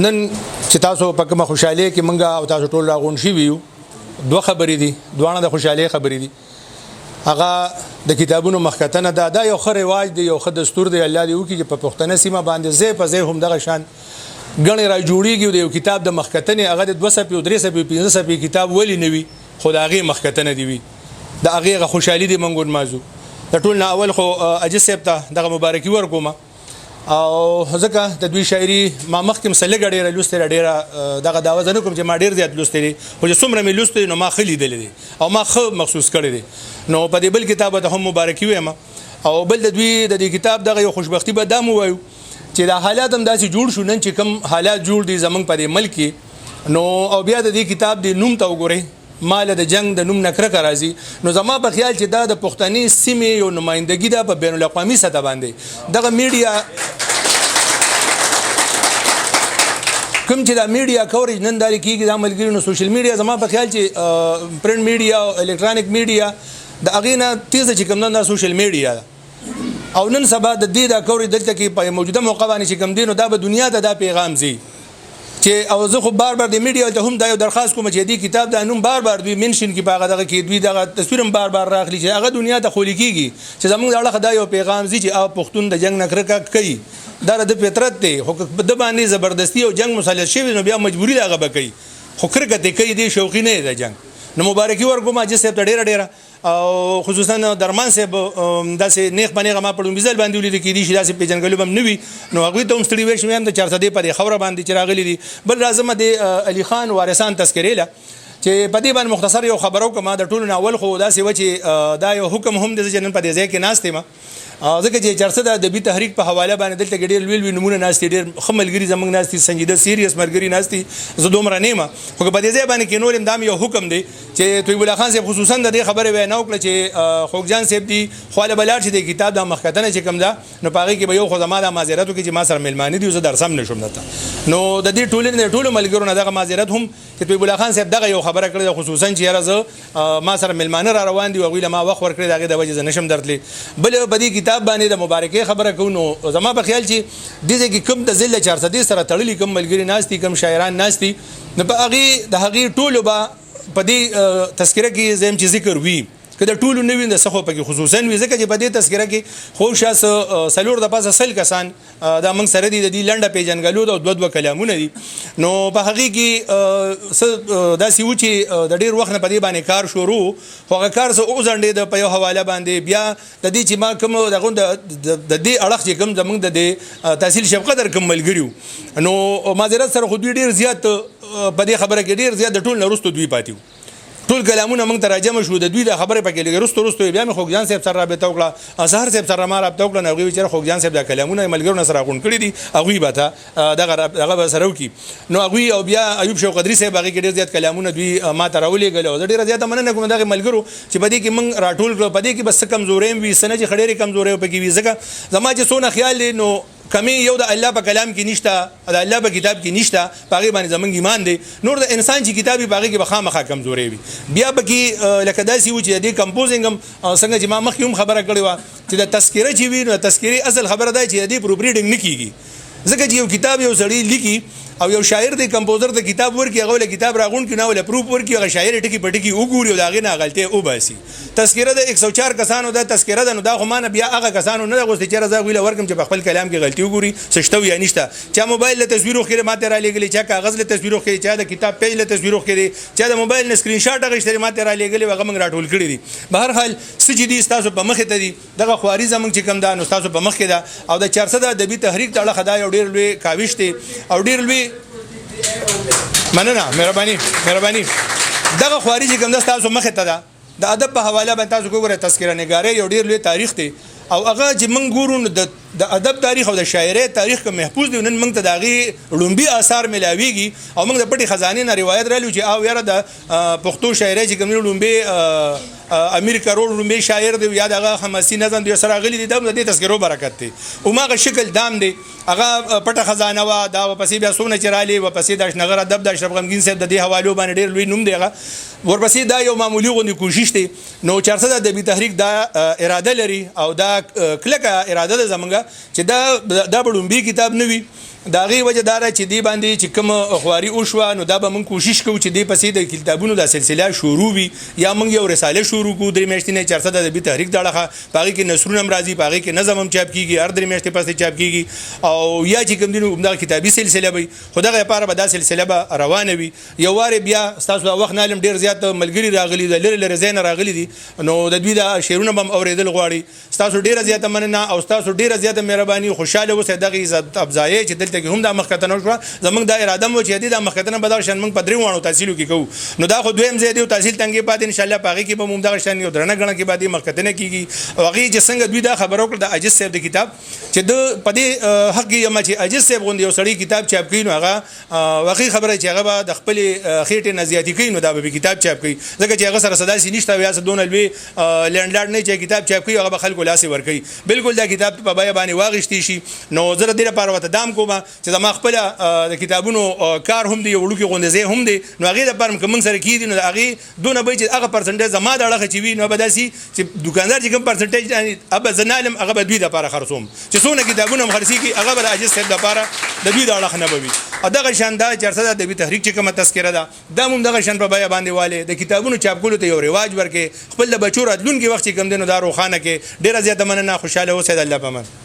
نن چې تاسو په کومه خوشاله کې منګه او تاسو ټول راغون شي ویو دوه خبرې دي دوه د خوشاله خبرې دي هغه د کتابونو مخکتنه دا یو خو رواج دی یو خو دستور دی الله دی وکي چې په پښتنه سیمه باندې زه په زه هم دغه شان غنی را جوړیږي د یو کتاب د مخکتنه هغه د 200 او 300 500 کتاب ولی نوي خدایغه مخکتنه دی وی د هغه خوشحالي دی منګون مازو د ټول نه اول خو اجي سیب ته دغه مبارکي ورکوم او ځکه د دوی شاعري ما مخکم سلګ ډیره لوستره ډیره دغه داوا زنه کوم چې ما ډیر زیات لوستري خو چې څومره مې لوستي نو ما خلی دي او ما خو مخصوص کړی دي نو په دې بل کتاب ته هم مبارکي وایم او بل د دوی د دې کتاب دغه یو خوشبختی به دامو وایو چې د حالات هم داسې جوړ شو نن چې کم حالات جوړ دي زمنګ په دې ملک نو او بیا د دې کتاب دی نوم ته وګورئ مال د جنگ د نوم نکره راځي نو زما په خیال چې دا د پښتني سیمې یو نمائندګي ده په بین الاقوامي سطح باندې دغه میډیا کوم چې دا میډیا کوریج نن داري کیږي د عملګری نو سوشل میډیا زما په خیال چې پرنٹ میډیا او الکترونیک میډیا د اغینه تیزه چې کوم نه سوشل میډیا او نن سبا د دې دا کوریج دلته کې په موجوده موقع باندې چې کوم دینو دا به دنیا ته دا پیغام زی چې او زه خو بار د میډیا ته هم دا یو درخواست کوم چې دې کتاب د انوم بار دوی منشن کې باغه دغه کې دوی دغه تصویرم بار راخلی چې هغه دنیا ته خولي کیږي چې زموږ اړه خدای یو پیغام زی چې او پښتون د جنگ نکره کوي دا د فطرت دی خو د باندې زبردستی او جنگ مسلط شوی نو بیا مجبوری دا غبه کوي خو کرکته کوي دی شوقي نه دی جنگ نو مبارکي ورکوم چې سپ ډیره او خصوصا درمان صاحب داسې نیخ باندې ما پړم بيزل باندې ولید کې دي چې داسې پیجنګلو بم نوي نو هغه ته هم ستړي وې شوم د 400 په خوره باندې چې راغلي دي بل راځم د علي خان وارثان تذکرې له چې په دې باندې مختصر یو خبرو کوم د ټولو اول خو داسې و چې دا یو حکم هم د جنن په دې ځای کې ناشته ما ځکه چې 400 د بي تحریک په حواله باندې دلته ډېر ویل نمونه ناشته ډېر خملګری زمنګ ناشته سنجیده سیریس مرګری ناشته زه دومره نیمه خو په دې ځای باندې کې نور اندام یو حکم دی چې طیب الله خان صاحب خصوصا د خبره وینا وکړه چې خوګجان صاحب دی خواله بلار چې د کتاب د مخکتنه چې کوم ده نو پاره کې به یو خو زما د معذرت کې چې ما سره ملمانه دي زه درسم نشم نته نو د دې ټولو ملګرو نه دغه معذرت هم چې طیب الله خان صاحب دغه یو خبره کړې خصوصا چې راځه ما سره ملمانه را روان دي او غویله ما وخت ورکړي دغه د وجه نشم درتلې بل بدی کتاب باندې د مبارکي خبره کوو زما په خیال چې دغه کې کوم د ذل 400 سره تړلې کوم ملګری ناشتي کوم شاعران ناشتي نو په هغه د هغه ټولو با په دې تذکره کې زم چې ذکر وی کله ټولو نوی د سخو په خصوصا وی ځکه چې په دې تذکره کې خو شاس سلور د پاسه سل کسان دا موږ سره دي د دې لنډه پیجنګلو د دوه کلامونه دي نو په هغه کې دا سی و چې د ډیر وخت نه په دې باندې کار شروع هغه کار سه او ځنډې د په یو حواله باندې بیا د دې چې ما کوم دغه د دې اړه چې کوم زموږ د تحصیل شفقت در کوم ملګریو نو معذرت سره خو ډیر زیات په دې خبره کې ډیر زیات د ټول نرستو دوی پاتیو ټول کلامونه موږ ترجمه شو د دوی د خبره پکې لګرستو بیا مې خوګجان صاحب سره رابطه وکړه اظهر صاحب سره ما رابطه وکړه نو غوي چې خوګجان صاحب د کلامونه ملګرو سره غون کړی دي هغه به ته دغه سره وکي نو هغه او بیا ایوب شو قدري صاحب هغه کې ډیر زیات کلامونه دوی ما ته راولې غلو ډیر زیات مننه کوم دغه ملګرو چې بده کې موږ راټول کړو بده کې بس کمزورې وي سنه چې خډيري کمزورې پکې وي ځکه زما چې سونه خیال دی نو کمی یو د الله په کلام کې نشته د الله په کتاب کې نشته پاغي باندې زمونږ ایمان دی نور د انسان چې کتابي باغي کې بخامخه کمزوري وي بیا بګي لکه داسي و چې د کمپوزینګ هم څنګه چې ما مخکې هم خبره کړې و چې د تذکره چې وي نو تذکری اصل خبره ده چې د پروپریډینګ نه کیږي ځکه چې یو کتاب یو سړی لیکي او یو شاعر دی کمپوزر د کتاب ورکی هغه له کتاب راغون کې نه ول پروف ورکی هغه شاعر ټکی پټکی وګوري او داغه نه غلطه او باسي تذکره د 104 کسانو د تذکره د نو دا خو مان بیا هغه کسانو نه غوښتي چې راځي ویل ورکم چې په خپل کلام کې غلطي وګوري سشتو یا نشته چا موبایل له تصویرو خیر ماته را لګلی چا کاغذ له تصویرو خیر چا د کتاب پیج له تصویرو خیر چا د موبایل نه سکرین شاټ غشتري ماته را لګلی هغه موږ راټول کړی دي بهر حال سجدي تاسو په مخ ته دي دغه خواري زمنګ چې کم دا نو تاسو په مخ کې دا او د 400 د بي تحریک تړه خدای ډیر لوی کاوش دي او ډیر لوی مننه مهرباني دغه خواري چې کوم تاسو مخه ته ده د ادب په حواله باندې تاسو وګورئ تذکره نگارې یو ډیر لوی تاریخ دی او هغه چې موږ ګورو د ادب تاریخ او د شاعرۍ تاریخ کې محفوظ دي نن موږ ته داغي لومبي آثار ملاويږي او موږ د پټي خزانه نه روایت رالو چې او یاره د پښتو شاعرۍ چې کوم لومبي امیر کرول لومبي شاعر دی یا دغه حماسي نظم دی سره غلي دي د دې تذکرو برکت دی او ماغه شکل دام دی هغه پټه خزانه وا دا پسې بیا سونه چرالي و پسې د نغره دب د اشرف غمگین صاحب د دې حوالو باندې ډیر لوی نوم دی هغه ورپسې دا یو معمولی غونډه کوشش دی نو 400 د بي تحریک دا اراده لري او دا کلکه اراده ده زمونږه چې دا بډومبي کتاب نه وي دا غي وجه دار چې دی باندې چې کوم خواري وشوه نو دا به موږ کوشش کوو چې دی پسې د کتابونو د سلسله شروع وي یا موږ یو رساله شروع کوو درې میاشتې نه 400 د ادبي تحریک دغه باقي کې نثرونه هم راځي باقي کې نظم هم چاپ کیږي هر درې میاشتې پسې چاپ کیږي او یا چې کوم دینو د کتابي سلسله وي خدای لپاره به دا سلسله به روانه وي یو واره بیا تاسو وخت نه لم ډیر زیات ملګری راغلي د لری زین راغلي دي نو د دوی د شیرونه بم اوریدل غواړي تاسو ډیر زیات مننه او تاسو ډیر زیات مهرباني خوشاله اوسئ دغه عزت افزایی چې دلته هم د مخکتنه شو زمونږ د اراده مو چې د مخکتنه بدل شان موږ په درې وانو تحصیل کې کوو نو دا خو دویم زیاده تحصیل تنګي پات ان شاء الله پاغي کې به موږ دغه شان یو درنه غنه کې بعد مخکتنه کیږي او هغه چې څنګه دوی دا خبرو کړ د عجز صاحب د کتاب چې د پدې حق یې ما چې عجز صاحب غوندي یو سړی کتاب چاپ کین هغه واقعي خبره چې هغه د خپل خېټه نزياتي کین نو دا به کتاب چاپ کوي ځکه چې هغه سره صدا سي نشته یا دونه لوي لینډلارډ نه چې کتاب چاپ کوي هغه خلکو لاسي ور کوي بالکل دا کتاب په بیا باندې واغشتي شي نو زره ډیره لپاره وته دام کوم چې زما خپل د کتابونو کار هم دی وړو کې غوندې زه هم دی نو هغه د پرم کوم سره کیدي نو هغه دونه به چې هغه پرسنټیج زما د اړه چې وي نو به داسي چې دکاندار چې کوم پرسنټیج یعنی اب زنالم هغه به دوی د لپاره خرڅوم چې څونه کتابونه خرڅي کی هغه به اجازه سره د لپاره د دوی د اړه نه بوي دغه شاندار 400 د تحریک چې کومه تذکره ده دا موږ دغه شان په بیا باندې والے د کتابونو چاپ کولو ته یو رواج ورکې خپل د بچو راتلونکي وخت کې کم دینو دا روخانه کې ډیره زیاته مننه خوشاله اوسئ د الله په امان